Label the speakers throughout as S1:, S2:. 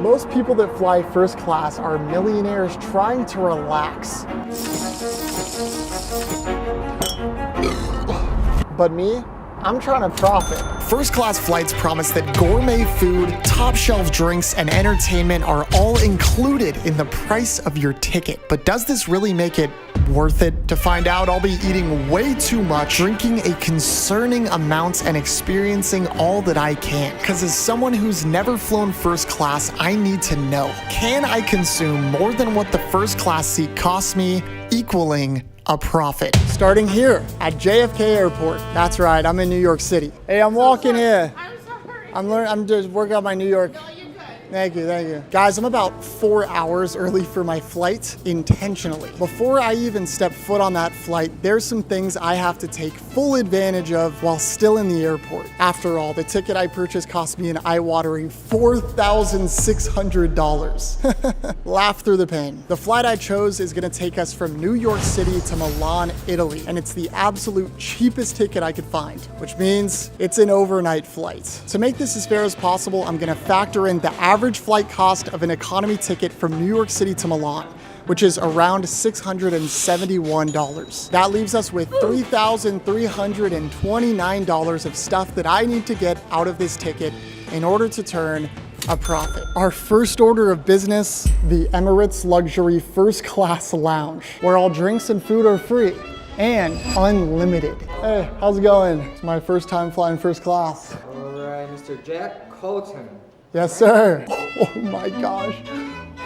S1: Most people that fly first class are millionaires trying to relax. But me, I'm trying to profit. First class flights promise that gourmet food, top shelf drinks, and entertainment are all included in the price of your ticket. But does this really make it worth it? To find out, I'll be eating way too much, drinking a concerning amount, and experiencing all that I can. Because as someone who's never flown first class, I need to know, can I consume more than what the first class seat costs me, equaling a profit? Starting here at JFK Airport. That's right, I'm in New York City. Hey, I'm walking here.
S2: I'm sorry.
S1: I'm just working on my New York.
S2: No, you're good.
S1: Thank you. Guys, I'm about 4 hours early for my flight, intentionally. Before I even step foot on that flight, there's some things I have to take full advantage of while still in the airport. After all, the ticket I purchased cost me an eye-watering $4,600. Laugh through the pain. The flight I chose is gonna take us from New York City to Milan, Italy, and it's the absolute cheapest ticket I could find, which means it's an overnight flight. To make this as fair as possible, I'm gonna factor in the average flight cost of an economy ticket from New York City to Milan, which is around $671. That leaves us with $3,329 of stuff that I need to get out of this ticket in order to turn a profit. Our first order of business, the Emirates Luxury First Class Lounge, where all drinks and food are free and unlimited. Hey, how's it going? It's my first time flying first class.
S3: All right, Mr. Jack Colton.
S1: Yes, sir. Oh my gosh.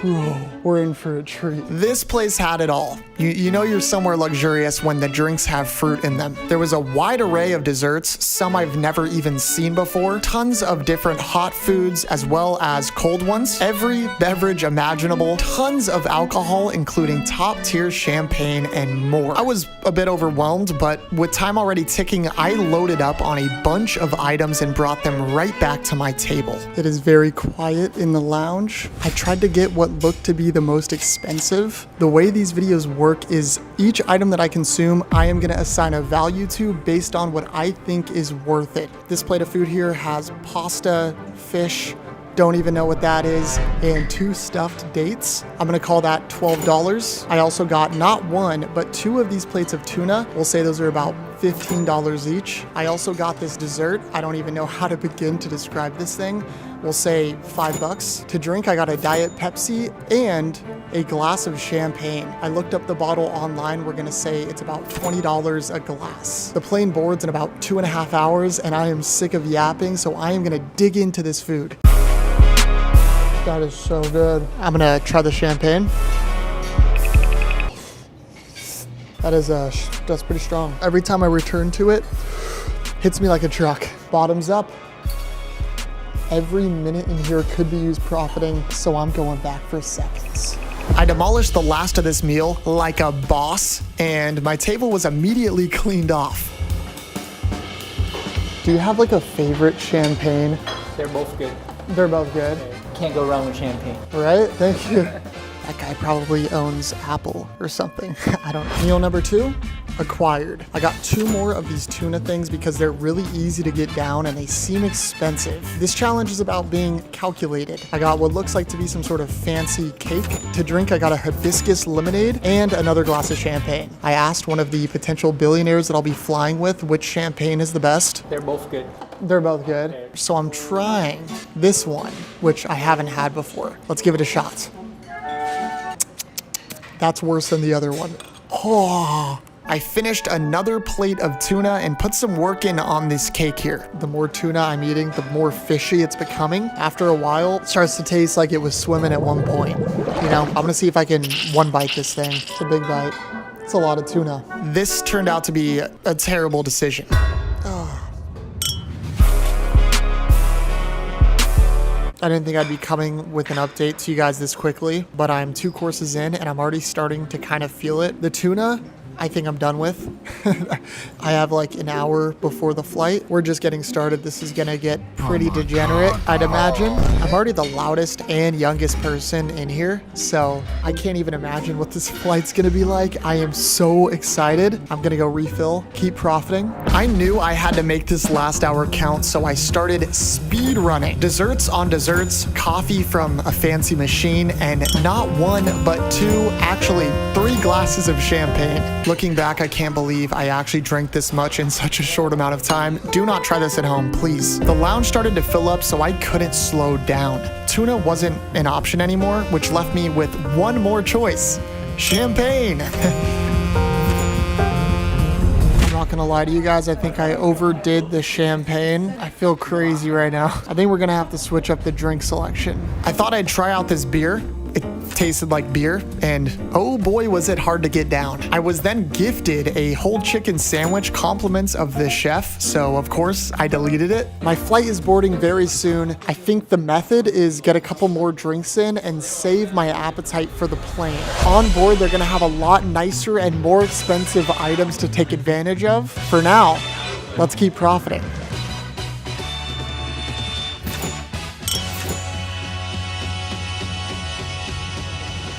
S1: Whoa, we're in for a treat. This place had it all. You know you're somewhere luxurious when the drinks have fruit in them. There was a wide array of desserts, some I've never even seen before, tons of different hot foods as well as cold ones, every beverage imaginable, tons of alcohol, including top tier champagne and more. I was a bit overwhelmed, but with time already ticking, I loaded up on a bunch of items and brought them right back to my table. It is very quiet in the lounge. I tried to get what looked to be the most expensive. The way these videos work is each item that I consume, I am gonna assign a value to based on what I think is worth it. This plate of food here has pasta, fish, don't even know what that is, and 2 stuffed dates. I'm gonna call that $12. I also got not 1, but 2 of these plates of tuna. We'll say those are about $15 each. I also got this dessert. I don't even know how to begin to describe this thing. We'll say $5. To drink, I got a Diet Pepsi and a glass of champagne. I looked up the bottle online. We're gonna say it's about $20 a glass. The plane boards in about 2.5 hours, and I am sick of yapping, so I am gonna dig into this food. That is so good. I'm gonna try the champagne. That's pretty strong. Every time I return to it, hits me like a truck. Bottoms up. Every minute in here could be used profiting, so I'm going back for seconds. I demolished the last of this meal like a boss, and my table was immediately cleaned off. Do you have like a favorite champagne?
S3: They're both good.
S1: They're both good.
S3: Can't go wrong with champagne.
S1: Right? Thank you. That guy probably owns Apple or something. I don't know. Meal number 2, acquired. I got 2 more of these tuna things because they're really easy to get down and they seem expensive. This challenge is about being calculated. I got what looks like to be some sort of fancy cake. To drink, I got a hibiscus lemonade and another glass of champagne. I asked one of the potential billionaires that I'll be flying with which champagne is the best.
S3: They're both good.
S1: They're both good. So I'm trying this one, which I haven't had before. Let's give it a shot. That's worse than the other one. Oh, I finished another plate of tuna and put some work in on this cake here. The more tuna I'm eating, the more fishy it's becoming. After a while, it starts to taste like it was swimming at one point. You know, I'm gonna see if I can one bite this thing. It's a big bite. It's a lot of tuna. This turned out to be a terrible decision. I didn't think I'd be coming with an update to you guys this quickly, but I'm 2 courses in and I'm already starting to kind of feel it. The tuna I think I'm done with. I have like an hour before the flight. We're just getting started. This is gonna get pretty degenerate, I'd imagine. I'm already the loudest and youngest person in here, so I can't even imagine what this flight's gonna be like. I am so excited. I'm gonna go refill, keep profiting. I knew I had to make this last hour count, so I started speed running. Desserts on desserts, coffee from a fancy machine, and not one, but two, actually 3 glasses of champagne. Looking back, I can't believe I actually drank this much in such a short amount of time. Do not try this at home, please. The lounge started to fill up, so I couldn't slow down. Tuna wasn't an option anymore, which left me with one more choice: champagne. I'm not gonna lie to you guys, I think I overdid the champagne. I feel crazy right now. I think we're gonna have to switch up the drink selection. I thought I'd try out this beer. It tasted like beer, and oh boy was it hard to get down. I was then gifted a whole chicken sandwich, compliments of the chef, so of course I deleted it. My flight is boarding very soon. I think the method is get a couple more drinks in and save my appetite for the plane. On board, they're gonna have a lot nicer and more expensive items to take advantage of. For now, let's keep profiting.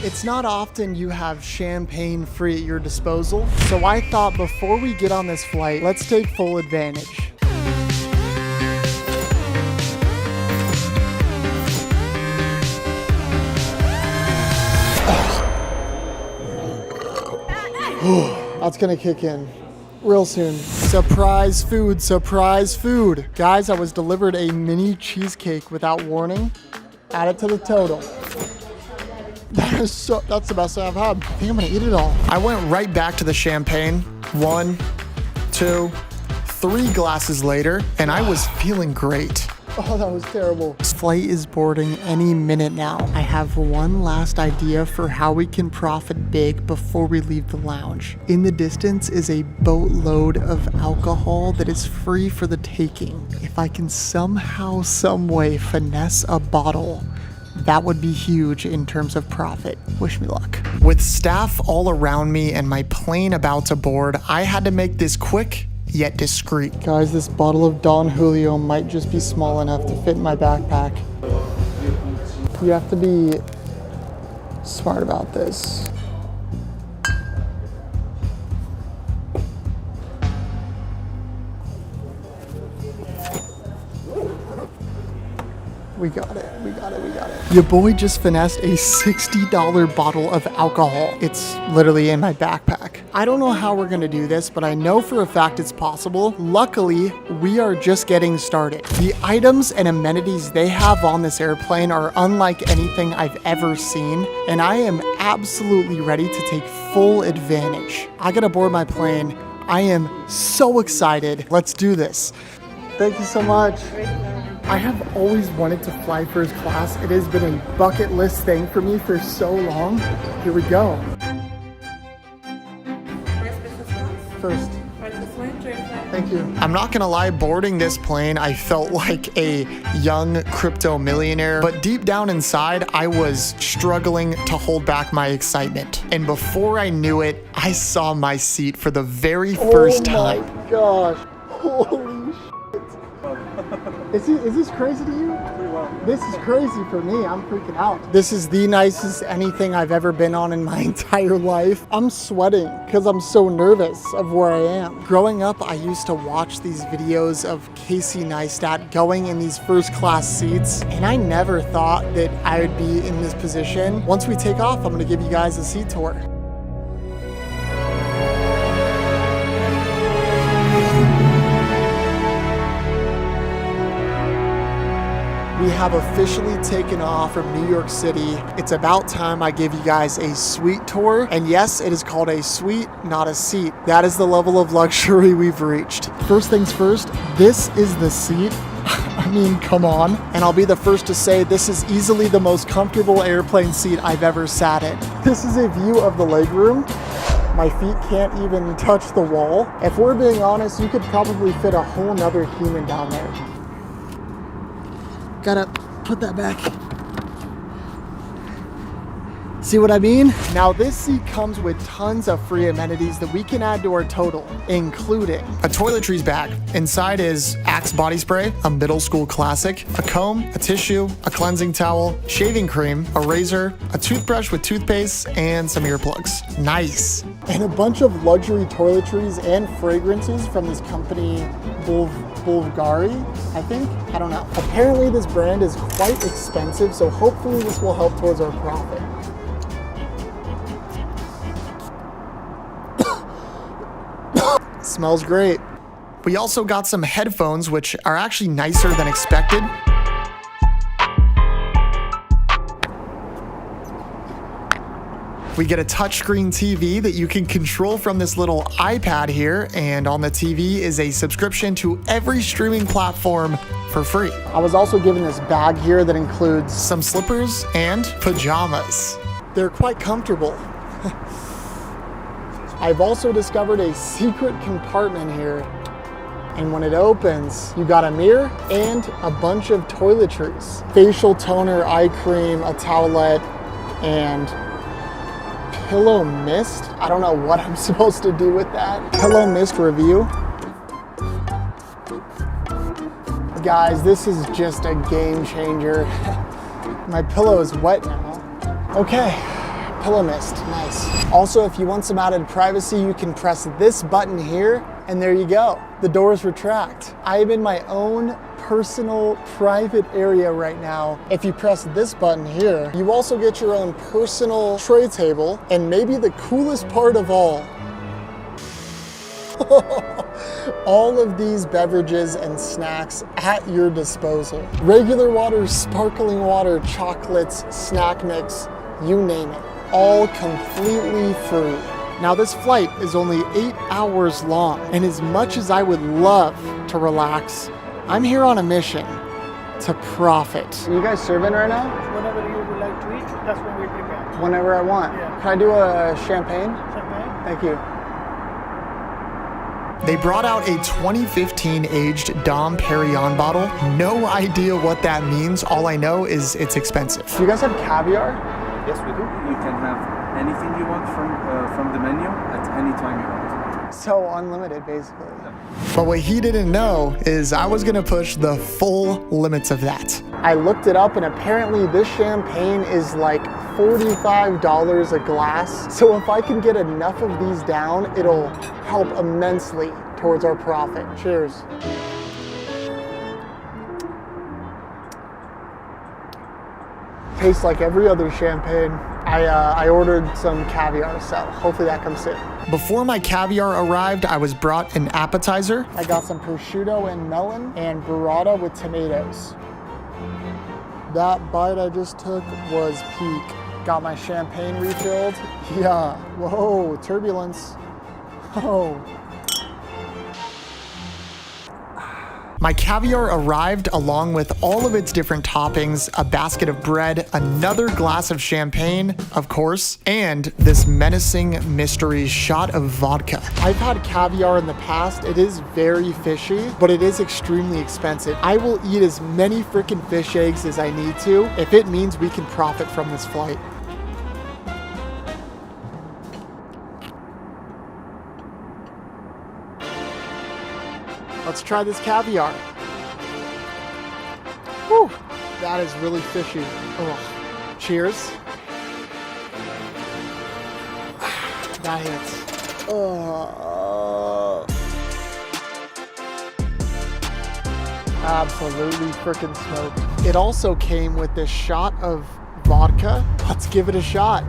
S1: It's not often you have champagne free at your disposal, so I thought before we get on this flight, let's take full advantage. That's gonna kick in real soon. Surprise food, surprise food. Guys, I was delivered a mini cheesecake without warning. Add it to the total. That's the best I've had. I think I'm gonna eat it all. I went right back to the champagne. 1, 2, 3 glasses later, and I was feeling great. Oh, that was terrible. This flight is boarding any minute now. I have one last idea for how we can profit big before we leave the lounge. In the distance is a boatload of alcohol that is free for the taking. If I can somehow, some way finesse a bottle, that would be huge in terms of profit. Wish me luck. With staff all around me and my plane about to board, I had to make this quick yet discreet. Guys, this bottle of Don Julio might just be small enough to fit in my backpack. You have to be smart about this. We got it, we got it, we got it. Your boy just finessed a $60 bottle of alcohol. It's literally in my backpack. I don't know how we're gonna do this, but I know for a fact it's possible. Luckily, we are just getting started. The items and amenities they have on this airplane are unlike anything I've ever seen, and I am absolutely ready to take full advantage. I gotta board my plane. I am so excited. Let's do this. Thank you so much. I have always wanted to fly first class. It has been a bucket list thing for me for so long. Here we go. First. Thank you. I'm not gonna lie, boarding this plane, I felt like a young crypto millionaire, but deep down inside, I was struggling to hold back my excitement. And before I knew it, I saw my seat for the very first time. Oh my gosh, holy shit. Is this crazy to you? This is crazy for me. I'm freaking out. This is the nicest anything I've ever been on in my entire life. I'm sweating because I'm so nervous of where I am. Growing up, I used to watch these videos of Casey Neistat going in these first class seats, and I never thought that I would be in this position. Once we take off, I'm gonna give you guys a seat tour. We have officially taken off from New York City. It's about time I give you guys a suite tour. And yes, it is called a suite, not a seat. That is the level of luxury we've reached. First things first, this is the seat. I mean, come on. And I'll be the first to say this is easily the most comfortable airplane seat I've ever sat in. This is a view of the legroom. My feet can't even touch the wall. If we're being honest, you could probably fit a whole nother human down there. Gotta put that back. See what I mean? Now this seat comes with tons of free amenities that we can add to our total, including a toiletries bag. Inside is Axe body spray, a middle school classic, a comb, a tissue, a cleansing towel, shaving cream, a razor, a toothbrush with toothpaste, and some earplugs. Nice. And a bunch of luxury toiletries and fragrances from this company, Bulgari, I think? I don't know. Apparently this brand is quite expensive, so hopefully this will help towards our profit. Smells great. We also got some headphones, which are actually nicer than expected. We get a touchscreen TV that you can control from this little iPad here, and on the TV is a subscription to every streaming platform for free. I was also given this bag here that includes some slippers and pajamas. They're quite comfortable. I've also discovered a secret compartment here, and when it opens, you got a mirror and a bunch of toiletries. Facial toner, eye cream, a towelette, and pillow mist. I don't know what I'm supposed to do with that. Pillow mist review. Guys, this is just a game changer. My pillow is wet now. Okay. Pillow mist, nice. Also, if you want some added privacy, you can press this button here, and there you go. The doors retract. I am in my own personal private area right now. If you press this button here, you also get your own personal tray table, and maybe the coolest part of all, all of these beverages and snacks at your disposal. Regular water, sparkling water, chocolates, snack mix, you name it. All completely free. Now this flight is only 8 hours long, and as much as I would love to relax, I'm here on a mission to profit. Are you guys serving right now?
S2: Whenever you would like to eat, that's when we prepare.
S1: Whenever I want.
S2: Yeah.
S1: Can I do a champagne?
S2: Champagne?
S1: Thank you. They brought out a 2015 aged Dom Perignon bottle. No idea what that means. All I know is it's expensive. Do you guys have caviar?
S4: Yes, we do. You can have anything you want from the menu at any time you want.
S1: So unlimited, basically. But what he didn't know is I was gonna push the full limits of that. I looked it up, and apparently this champagne is like $45 a glass. So if I can get enough of these down, it'll help immensely towards our profit. Cheers. Tastes like every other champagne. I ordered some caviar, so hopefully that comes soon. Before my caviar arrived, I was brought an appetizer. I got some prosciutto and melon and burrata with tomatoes. That bite I just took was peak. Got my champagne refilled. Yeah, whoa, turbulence. Oh. My caviar arrived along with all of its different toppings, a basket of bread, another glass of champagne, of course, and this menacing mystery shot of vodka. I've had caviar in the past. It is very fishy, but it is extremely expensive. I will eat as many freaking fish eggs as I need to if it means we can profit from this flight. Let's try this caviar. Whew, that is really fishy. Oh, cheers. That hits. Absolutely freaking smoked. It also came with this shot of vodka. Let's give it a shot.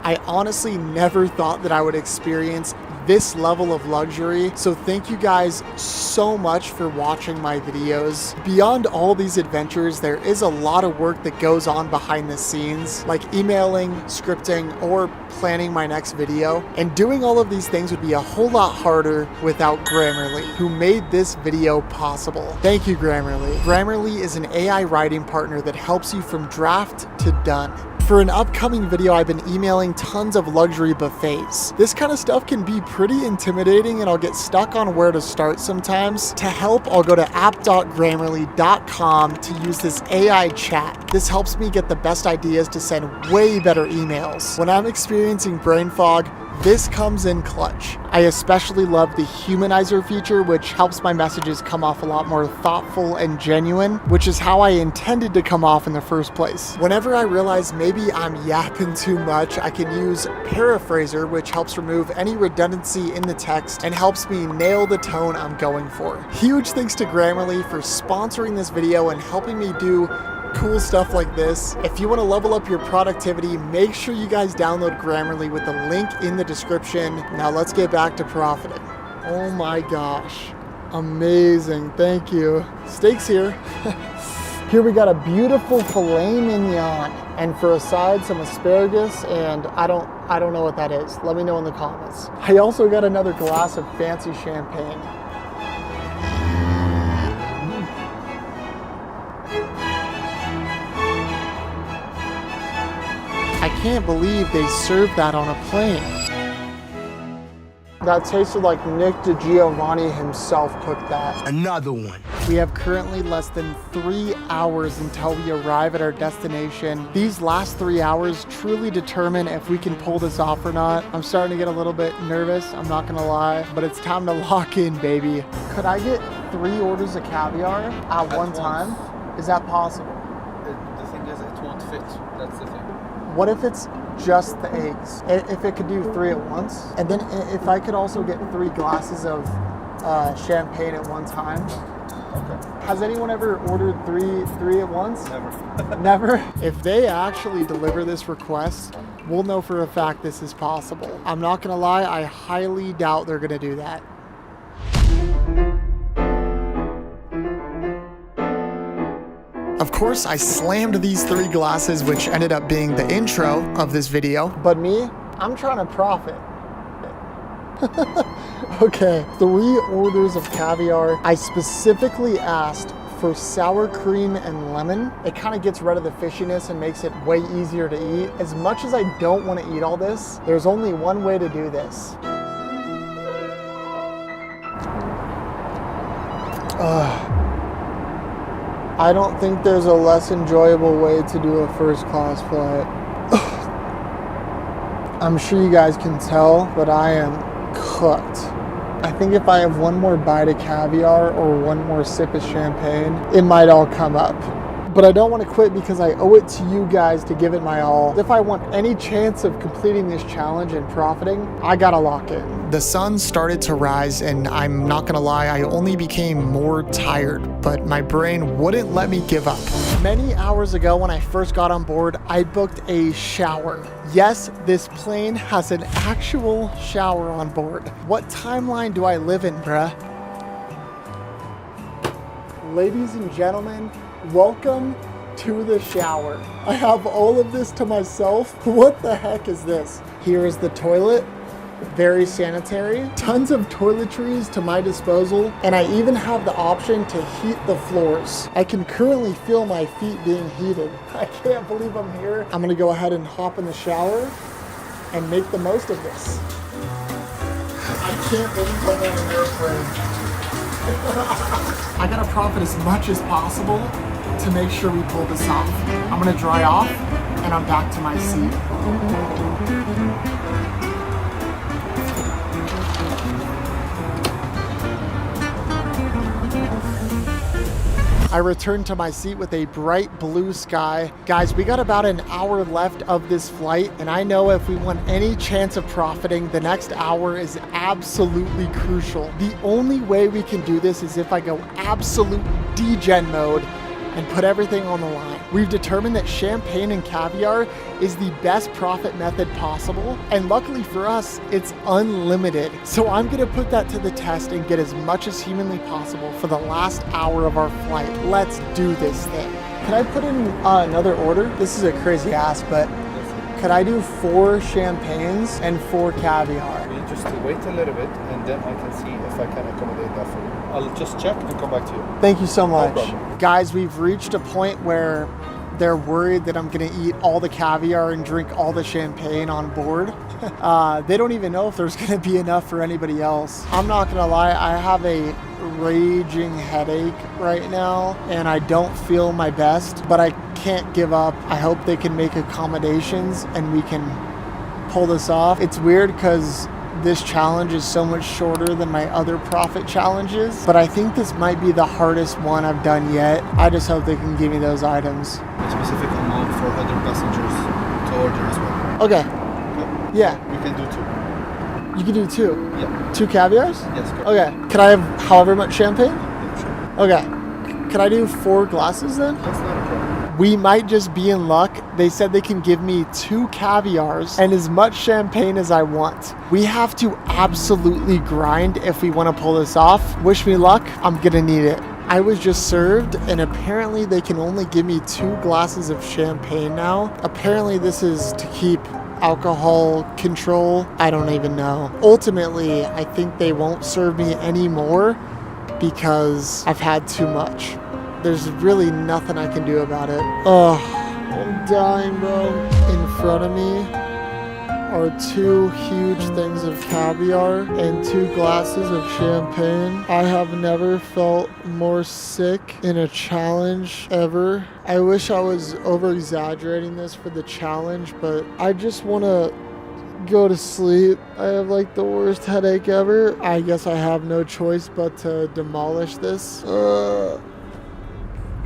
S1: I honestly never thought that I would experience this level of luxury. So thank you guys so much for watching my videos. Beyond all these adventures, there is a lot of work that goes on behind the scenes, like emailing, scripting, or planning my next video. And doing all of these things would be a whole lot harder without Grammarly, who made this video possible. Thank you, Grammarly. Grammarly is an AI writing partner that helps you from draft to done. For an upcoming video, I've been emailing tons of luxury buffets. This kind of stuff can be pretty intimidating and I'll get stuck on where to start sometimes. To help, I'll go to app.grammarly.com to use this AI chat. This helps me get the best ideas to send way better emails. When I'm experiencing brain fog, this comes in clutch. I especially love the humanizer feature, which helps my messages come off a lot more thoughtful and genuine, which is how I intended to come off in the first place. Whenever I realize maybe I'm yapping too much, I can use Paraphraser, which helps remove any redundancy in the text and helps me nail the tone I'm going for. Huge thanks to Grammarly for sponsoring this video and helping me do cool stuff like this. If you want to level up your productivity, make sure you guys download Grammarly with the link in the description. Now let's get back to profiting. Oh my gosh. Amazing. Thank you. Steaks here. Here we got a beautiful filet mignon. And for a side, some asparagus, and I don't know what that is. Let me know in the comments. I also got another glass of fancy champagne. I can't believe they served that on a plane. That tasted like Nick DiGiovanni himself cooked that.
S5: Another one.
S1: We have currently less than 3 hours until we arrive at our destination. These last 3 hours truly determine if we can pull this off or not. I'm starting to get a little bit nervous, I'm not gonna lie, but it's time to lock in, baby. Could I get 3 orders of caviar at one time? Is that possible?
S4: The thing is, it won't fit. That's the thing.
S1: What if it's just the eggs? If it could do 3 at once? And then if I could also get 3 glasses of champagne at one time?
S4: Okay.
S1: Has anyone ever ordered three at once?
S4: Never.
S1: Never? If they actually deliver this request, we'll know for a fact this is possible. I'm not gonna lie, I highly doubt they're gonna do that. Of course, I slammed these 3 glasses, which ended up being the intro of this video. But me, I'm trying to profit. Okay, 3 orders of caviar. I specifically asked for sour cream and lemon. It kind of gets rid of the fishiness and makes it way easier to eat. As much as I don't want to eat all this, there's only one way to do this. I don't think there's a less enjoyable way to do a first class flight. I'm sure you guys can tell, but I am cooked. I think if I have one more bite of caviar or one more sip of champagne, it might all come up. But I don't want to quit because I owe it to you guys to give it my all. If I want any chance of completing this challenge and profiting, I gotta lock in. The sun started to rise and I'm not gonna lie, I only became more tired, but my brain wouldn't let me give up. Many hours ago when I first got on board, I booked a shower. Yes, this plane has an actual shower on board. What timeline do I live in, bruh? Ladies and gentlemen, welcome to the shower. I have all of this to myself. What the heck is this? Here is the toilet. Very sanitary. Tons of toiletries to my disposal. And I even have the option to heat the floors. I can currently feel my feet being heated. I can't believe I'm here. I'm gonna go ahead and hop in the shower and make the most of this. I can't believe I'm on an airplane. I gotta profit as much as possible to make sure we pull this off. I'm gonna dry off and I'm back to my seat. I returned to my seat with a bright blue sky. Guys, we got about an hour left of this flight, and I know if we want any chance of profiting, the next hour is absolutely crucial. The only way we can do this is if I go absolute degen mode and put everything on the line. We've determined that champagne and caviar is the best profit method possible, and luckily for us, it's unlimited. So I'm gonna put that to the test and get as much as humanly possible for the last hour of our flight. Let's do this thing. Can I put in another order? This is a crazy ask, but could I do 4 champagnes and 4 caviar?
S6: You just wait a little bit and then I can see if I can accommodate that for you. I'll just check and come back to you.
S1: Thank you so
S6: No
S1: much.
S6: problem.
S1: Guys, we've reached a point where they're worried that I'm gonna eat all the caviar and drink all the champagne on board. They don't even know if there's gonna be enough for anybody else. I'm not gonna lie, I have a raging headache right now and I don't feel my best, but I can't give up. I hope they can make accommodations and we can pull this off. It's weird because this challenge is so much shorter than my other profit challenges, but I think this might be the hardest one I've done yet. I just hope they can give me those items.
S6: A specific amount for other passengers to order as well.
S1: Okay. Yeah.
S6: We can do 2.
S1: You can do 2.
S6: Yeah.
S1: 2 caviars?
S6: Yes, correct.
S1: Okay. Can I have however much champagne?
S6: Yeah, sure.
S1: Okay. Can I do 4 glasses then?
S6: That's not a problem.
S1: We might just be in luck. They said they can give me 2 caviars and as much champagne as I want. We have to absolutely grind if we want to pull this off. Wish me luck. I'm gonna need it. I was just served and apparently they can only give me 2 glasses of champagne now. Apparently this is to keep alcohol control. I don't even know. Ultimately, I think they won't serve me any more because I've had too much. There's really nothing I can do about it. Oh, I'm dying, bro. In front of me are 2 huge things of caviar and 2 glasses of champagne. I have never felt more sick in a challenge ever. I wish I was over-exaggerating this for the challenge, but I just want to go to sleep. I have like the worst headache ever. I guess I have no choice but to demolish this.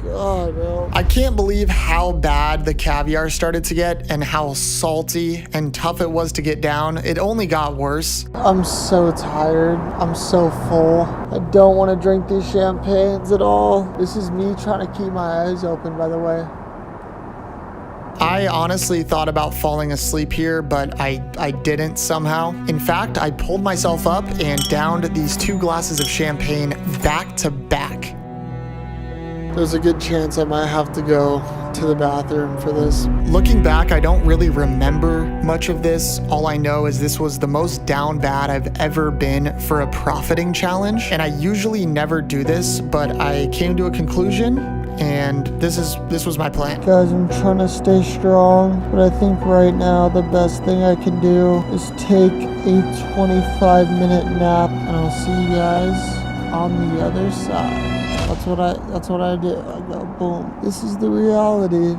S1: God, bro. I can't believe how bad the caviar started to get and how salty and tough it was to get down. It only got worse. I'm so tired. I'm so full. I don't want to drink these champagnes at all. This is me trying to keep my eyes open, by the way. I honestly thought about falling asleep here, but I didn't somehow. In fact, I pulled myself up and downed these 2 glasses of champagne back to back. There's a good chance I might have to go to the bathroom for this. Looking back, I don't really remember much of this. All I know is this was the most down bad I've ever been for a profiting challenge. And I usually never do this, but I came to a conclusion and this was my plan. Guys, I'm trying to stay strong, but I think right now the best thing I can do is take a 25-minute nap and I'll see you guys on the other side. That's what I do. I go, boom. This is the reality.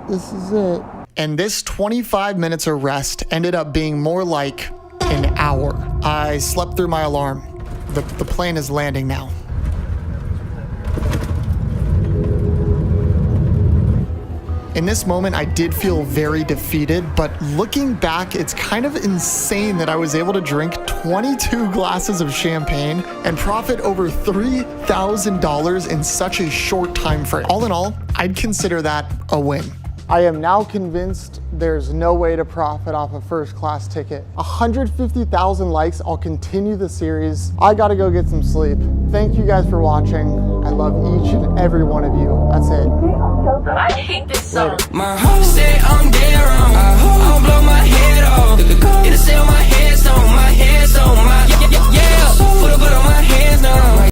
S1: This is it. And this 25 minutes of rest ended up being more like an hour. I slept through my alarm. The plane is landing now. In this moment, I did feel very defeated, but looking back, it's kind of insane that I was able to drink 22 glasses of champagne and profit over $3,000 in such a short time frame. All in all, I'd consider that a win. I am now convinced there's no way to profit off a first class ticket. 150,000 likes, I'll continue the series. I gotta go get some sleep. Thank you guys for watching. I love each and every one of you. That's it.
S5: I hate this song.
S7: My heart say I'm dead wrong. I'll blow my head off. It'll sell my headstone, my headstone, my yeah. Put a butt on my hands now.